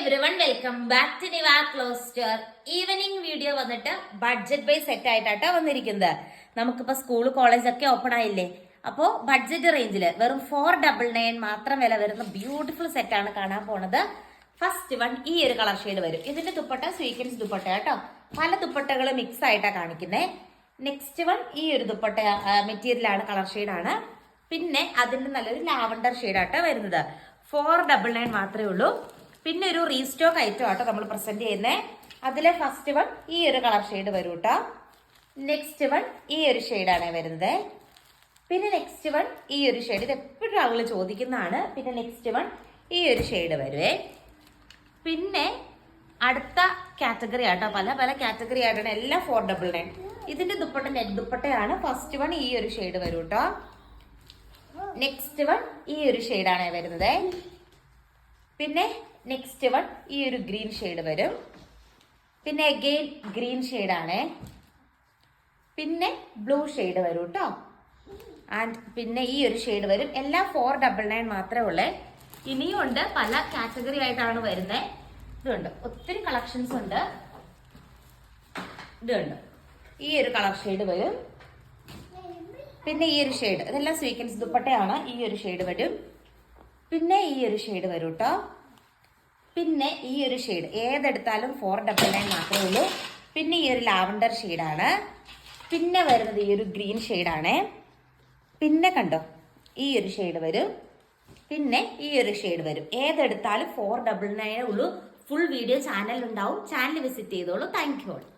Everyone welcome back to Niva closet. Evening video വന്നിട്ട് budget by set ആയിട്ടാട്ടോ വന്നിരിക്കുന്നത്. നമുക്കിപ്പോ സ്കൂൾ കോളേജ് ഒക്കെ ഓപ്പൺ ആയില്ലേ, അപ്പോൾ ബഡ്ജറ്റ് റേഞ്ചിൽ വെറും 499 മാത്രം വില വരുന്ന ബ്യൂട്ടിഫുൾ സെറ്റ് ആണ് കാണാൻ പോണത്. ഫസ്റ്റ് വൺ ഈ ഒരു കളർ ഷെയ്ഡ് വരും. ഇതിന്റെ ദുപ്പട്ട സ്വീക്കൻസ് ദുപ്പട്ട കേട്ടോ, പല ദുപ്പട്ടകൾ മിക്സ് ആയിട്ടാ കാണിക്കുന്നത്. നെക്സ്റ്റ് വൺ ഈ ഒരു ദുപ്പട്ട മെറ്റീരിയലാണ്, കളർ ഷെയ്ഡാണ്. പിന്നെ അതിന്റെ നല്ലൊരു ലാവണ്ടർ ഷെയ്ഡാട്ടോ വരുന്നത്. 499 മാത്രമേ ഉള്ളൂ. പിന്നെ ഒരു റീസ്റ്റോക്ക് ഐറ്റം ആട്ടോ നമ്മൾ പ്രസന്റ് ചെയ്യുന്നത്. അതിലെ ഫസ്റ്റ് വൺ ഈ ഒരു കളർ ഷെയ്ഡ് വരും കേട്ടോ. നെക്സ്റ്റ് വൺ ഈ ഒരു ഷെയ്ഡാണ് വരുന്നത്. പിന്നെ നെക്സ്റ്റ് വൺ ഈ ഒരു ഷെയ്ഡ്, ഇത് എപ്പോഴും ആളുകൾ ചോദിക്കുന്നതാണ്. പിന്നെ നെക്സ്റ്റ് വൺ ഈ ഒരു ഷെയ്ഡ് വരുവേ. പിന്നെ അടുത്ത കാറ്റഗറി ആട്ടോ, പല പല കാറ്റഗറി ആയിട്ടാണ്, എല്ലാം 499. ഇതിന്റെ ദുപ്പട്ട നെറ്റ് ദുപ്പട്ടയാണ്. ഫസ്റ്റ് വൺ ഈ ഒരു ഷെയ്ഡ് വരും കേട്ടോ. നെക്സ്റ്റ് വൺ ഈ ഒരു ഷെയ്ഡാണ് വരുന്നത്. പിന്നെ നെക്സ്റ്റ് വൺ ഈ ഒരു ഗ്രീൻ ഷെയ്ഡ് വരും. പിന്നെ അഗെയിൻ ഗ്രീൻ ഷെയ്ഡാണ്. പിന്നെ ബ്ലൂ ഷെയ്ഡ് വരും കേട്ടോ. ആൻഡ് പിന്നെ ഈ ഒരു ഷെയ്ഡ് വരും. എല്ലാം 499 മാത്രമേ ഉള്ളേ. ഇനിയും ഉണ്ട്, പല കാറ്റഗറി ആയിട്ടാണ് വരുന്നത്. ഇതുണ്ട്, ഒത്തിരി കളക്ഷൻസ് ഉണ്ട്. ഇതുണ്ട്, ഈ ഒരു കളർ ഷെയ്ഡ് വരും. പിന്നെ ഈ ഒരു ഷെയ്ഡ്, ഇതെല്ലാം സ്വീക്കൻസ് ദുപ്പട്ടയാണ്. ഈ ഒരു ഷെയ്ഡ് വരും. പിന്നെ ഈ ഒരു ഷെയ്ഡ് വരും കേട്ടോ. പിന്നെ ഈ ഒരു ഷെയ്ഡ്, ഏതെടുത്താലും 499 മാത്രമേ ഉള്ളൂ. പിന്നെ ഈ ഒരു ലാവണ്ടർ ഷെയ്ഡാണ്. പിന്നെ വരുന്നത് ഈ ഒരു ഗ്രീൻ ഷെയ്ഡാണ്. പിന്നെ കണ്ടോ ഈ ഒരു ഷെയ്ഡ് വരും. പിന്നെ ഈ ഒരു ഷെയ്ഡ് വരും. ഏതെടുത്താലും 499 ഉള്ളൂ. ഫുൾ വീഡിയോ ചാനലിലുണ്ടാവും. ചാനൽ വിസിറ്റ് ചെയ്തോളൂ. Thank you all.